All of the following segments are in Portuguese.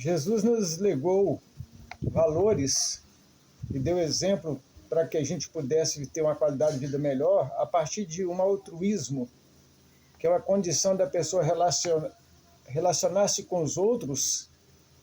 Jesus nos legou valores e deu exemplo para que a gente pudesse ter uma qualidade de vida melhor a partir de um altruísmo, que é uma condição da pessoa relacionar-se com os outros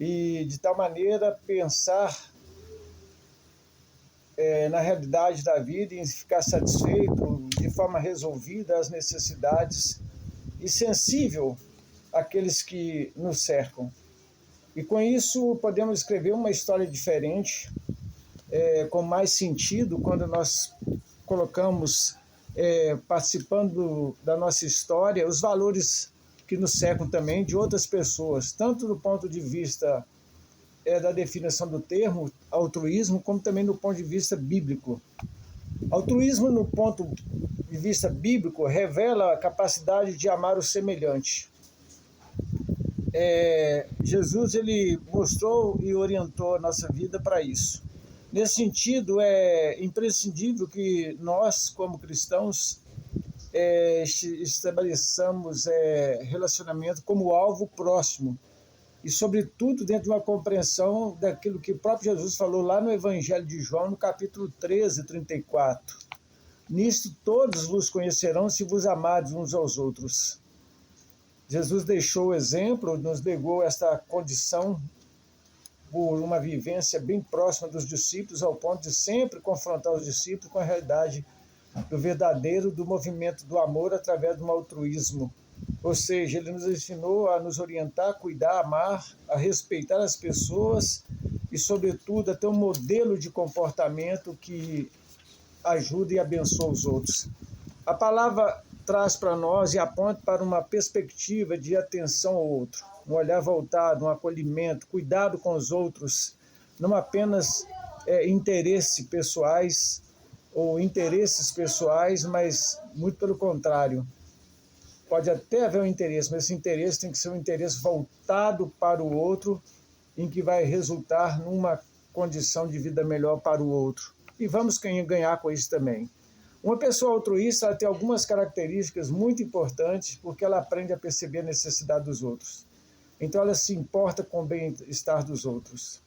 e, de tal maneira, pensar na realidade da vida e ficar satisfeito, de forma resolvida, as necessidades e sensível àqueles que nos cercam. E com isso podemos escrever uma história diferente, com mais sentido, quando nós colocamos, participando da nossa história, os valores que nos cercam também de outras pessoas, tanto do ponto de vista da definição do termo altruísmo, como também do ponto de vista bíblico. Altruísmo, no ponto de vista bíblico, revela a capacidade de amar o semelhante. Jesus ele mostrou e orientou a nossa vida para isso. Nesse sentido, é imprescindível que nós, como cristãos, estabeleçamos relacionamento como alvo próximo e, sobretudo, dentro de uma compreensão daquilo que o próprio Jesus falou lá no Evangelho de João, no capítulo 13, 34. Nisto todos vos conhecerão se vos amardes uns aos outros. Jesus deixou o exemplo, nos legou esta condição por uma vivência bem próxima dos discípulos, ao ponto de sempre confrontar os discípulos com a realidade do verdadeiro, do movimento do amor através do altruísmo. Ou seja, ele nos ensinou a nos orientar, a cuidar, a amar, a respeitar as pessoas e, sobretudo, a ter um modelo de comportamento que ajuda e abençoa os outros. A palavra traz para nós e aponta para uma perspectiva de atenção ao outro, um olhar voltado, um acolhimento, cuidado com os outros, não apenas interesses pessoais, mas muito pelo contrário. Pode até haver um interesse, mas esse interesse tem que ser um interesse voltado para o outro, em que vai resultar numa condição de vida melhor para o outro. E vamos ganhar com isso também. Uma pessoa altruísta ela tem algumas características muito importantes, porque ela aprende a perceber a necessidade dos outros. Então ela se importa com o bem-estar dos outros.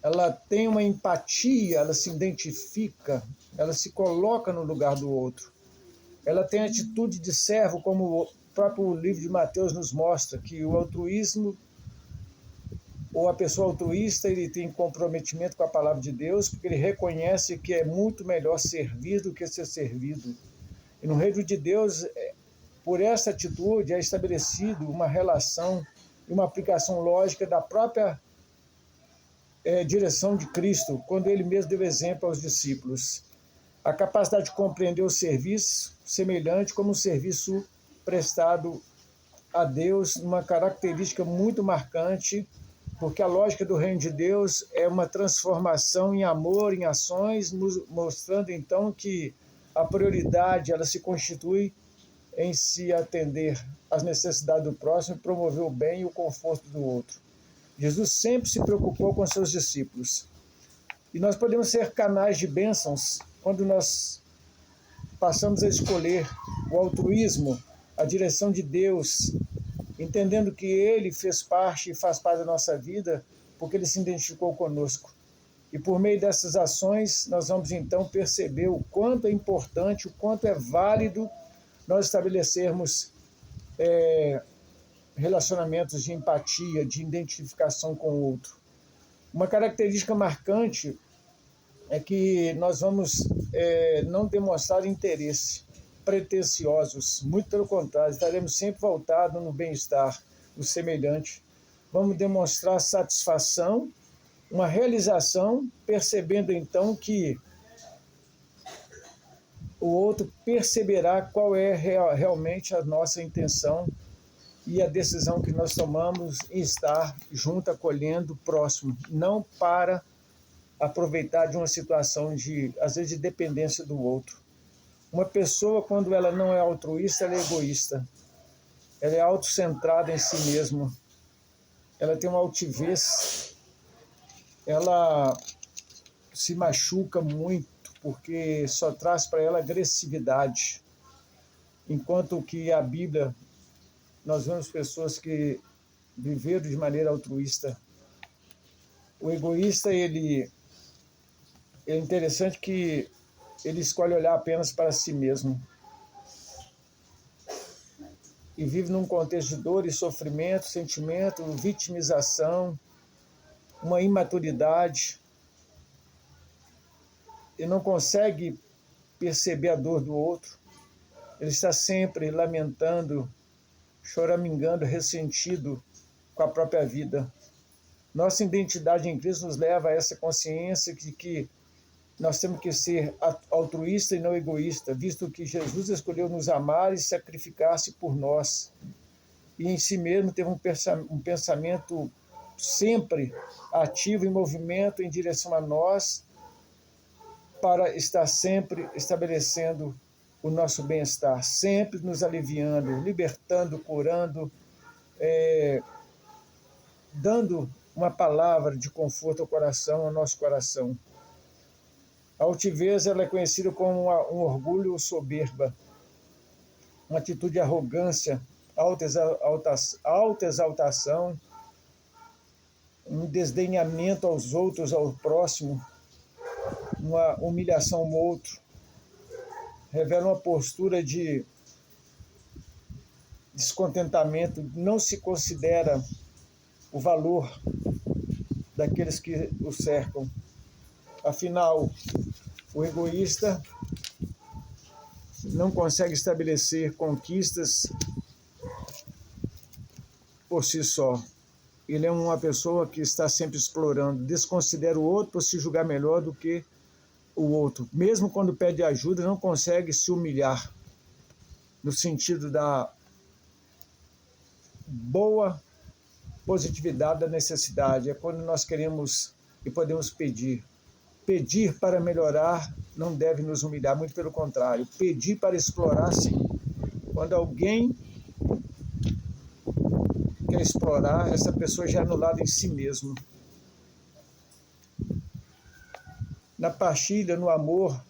Ela tem uma empatia, ela se identifica, ela se coloca no lugar do outro. Ela tem atitude de servo, como o próprio livro de Mateus nos mostra, que o altruísmo, ou a pessoa altruísta, ele tem comprometimento com a palavra de Deus, porque ele reconhece que é muito melhor servir do que ser servido. E no reino de Deus, por essa atitude, é estabelecido uma relação e uma aplicação lógica da própria direção de Cristo, quando ele mesmo deu exemplo aos discípulos. A capacidade de compreender o serviço semelhante como um serviço prestado a Deus, uma característica muito marcante, porque a lógica do reino de Deus é uma transformação em amor, em ações, mostrando então que a prioridade ela se constitui em se atender às necessidades do próximo e promover o bem e o conforto do outro. Jesus sempre se preocupou com seus discípulos. E nós podemos ser canais de bênçãos quando nós passamos a escolher o altruísmo, a direção de Deus, entendendo que Ele fez parte e faz parte da nossa vida, porque Ele se identificou conosco. E por meio dessas ações, nós vamos então perceber o quanto é importante, o quanto é válido nós estabelecermos relacionamentos de empatia, de identificação com o outro. Uma característica marcante é que nós vamos não demonstrar interesse pretensiosos, muito pelo contrário, estaremos sempre voltados no bem-estar do semelhante. Vamos demonstrar satisfação, uma realização, percebendo então que o outro perceberá qual é realmente a nossa intenção e a decisão que nós tomamos em estar junto, acolhendo, próximo, não para aproveitar de uma situação de, às vezes, de dependência do outro. Uma pessoa, quando ela não é altruísta, ela é egoísta. Ela é autocentrada em si mesma. Ela tem uma altivez. Ela se machuca muito, porque só traz para ela agressividade. Enquanto que a Bíblia, nós vemos pessoas que viver de maneira altruísta. O egoísta, ele é interessante que ele escolhe olhar apenas para si mesmo e vive num contexto de dor e sofrimento, sentimento, vitimização, uma imaturidade, e não consegue perceber a dor do outro. Ele está sempre lamentando, choramingando, ressentido com a própria vida. Nossa identidade em Cristo nos leva a essa consciência de que nós temos que ser altruísta e não egoísta, visto que Jesus escolheu nos amar e sacrificar-se por nós. E em si mesmo teve um pensamento sempre ativo, em movimento, em direção a nós, para estar sempre estabelecendo o nosso bem-estar, sempre nos aliviando, libertando, curando, dando uma palavra de conforto ao coração, ao nosso coração. A altivez, ela é conhecida como um orgulho ou soberba, uma atitude de arrogância, alta exaltação, um desdenhamento aos outros, ao próximo, uma humilhação ao outro. Revela uma postura de descontentamento, não se considera o valor daqueles que o cercam. Afinal, o egoísta não consegue estabelecer conquistas por si só. Ele é uma pessoa que está sempre explorando, desconsidera o outro por se julgar melhor do que o outro. Mesmo quando pede ajuda, não consegue se humilhar, no sentido da boa positividade da necessidade. É quando nós queremos e podemos pedir. Pedir para melhorar não deve nos humilhar, muito pelo contrário. Pedir para explorar, sim. Quando alguém quer explorar, essa pessoa já é anulada em si mesmo. Na partilha, no amor,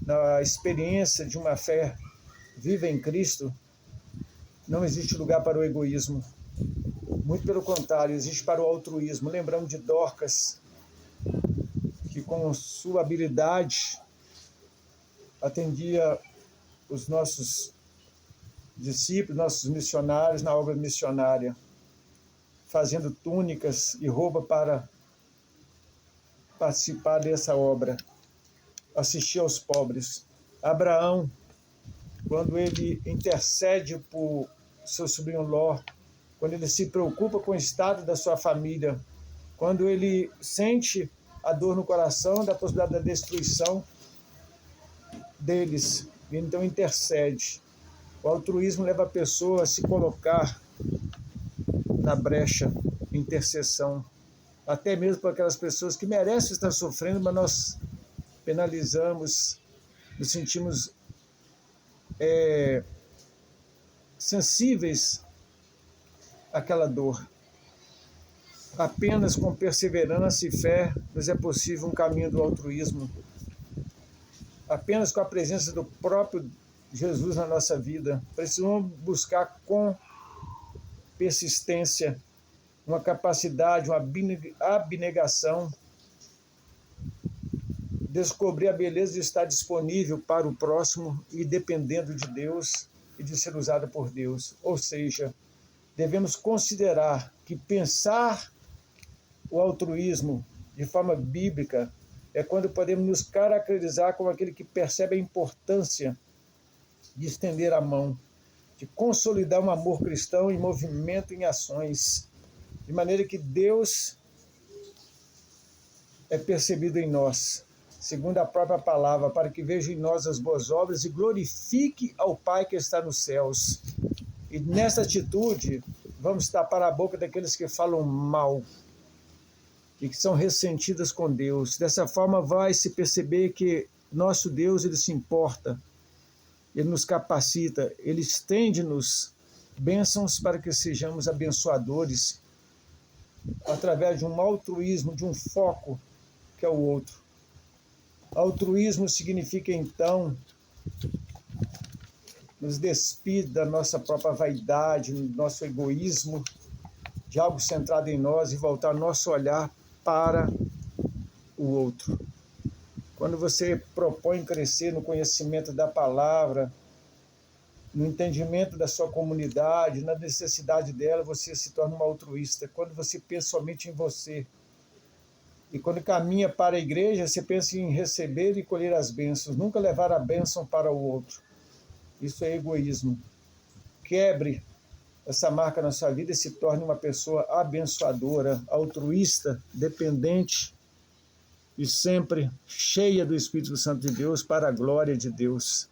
na experiência de uma fé viva em Cristo, não existe lugar para o egoísmo. Muito pelo contrário, existe para o altruísmo. Lembramos de Dorcas, que com sua habilidade atendia os nossos discípulos, nossos missionários na obra missionária, fazendo túnicas e roupa para participar dessa obra, assistir aos pobres. Abraão, quando ele intercede por seu sobrinho Ló, quando ele se preocupa com o estado da sua família, quando ele sente a dor no coração da possibilidade da destruição deles, ele então intercede. O altruísmo leva a pessoa a se colocar na brecha, intercessão, até mesmo para aquelas pessoas que merecem estar sofrendo, mas nós penalizamos, nos sentimos sensíveis àquela dor. Apenas com perseverança e fé nos é possível um caminho do altruísmo. Apenas com a presença do próprio Jesus na nossa vida. Precisamos buscar com persistência uma capacidade, uma abnegação, descobrir a beleza de estar disponível para o próximo e dependendo de Deus e de ser usado por Deus. Ou seja, devemos considerar que pensar o altruísmo de forma bíblica é quando podemos nos caracterizar como aquele que percebe a importância de estender a mão, de consolidar um amor cristão em movimento, em ações, de maneira que Deus é percebido em nós, segundo a própria palavra, para que veja em nós as boas obras e glorifique ao Pai que está nos céus. E nessa atitude, vamos tapar a boca daqueles que falam mal e que são ressentidas com Deus. Dessa forma vai se perceber que nosso Deus, ele se importa, ele nos capacita, ele estende-nos bênçãos para que sejamos abençoadores através de um altruísmo, de um foco que é o outro. Altruísmo significa, então, nos despir da nossa própria vaidade, do nosso egoísmo, de algo centrado em nós e voltar nosso olhar para o outro. Quando você propõe crescer no conhecimento da palavra, no entendimento da sua comunidade, na necessidade dela, você se torna um altruísta. Quando você pensa somente em você, e quando caminha para a igreja, você pensa em receber e colher as bênçãos, nunca levar a bênção para o outro. Isso é egoísmo. Quebre essa marca na sua vida e se torne uma pessoa abençoadora, altruísta, dependente e sempre cheia do Espírito Santo de Deus para a glória de Deus.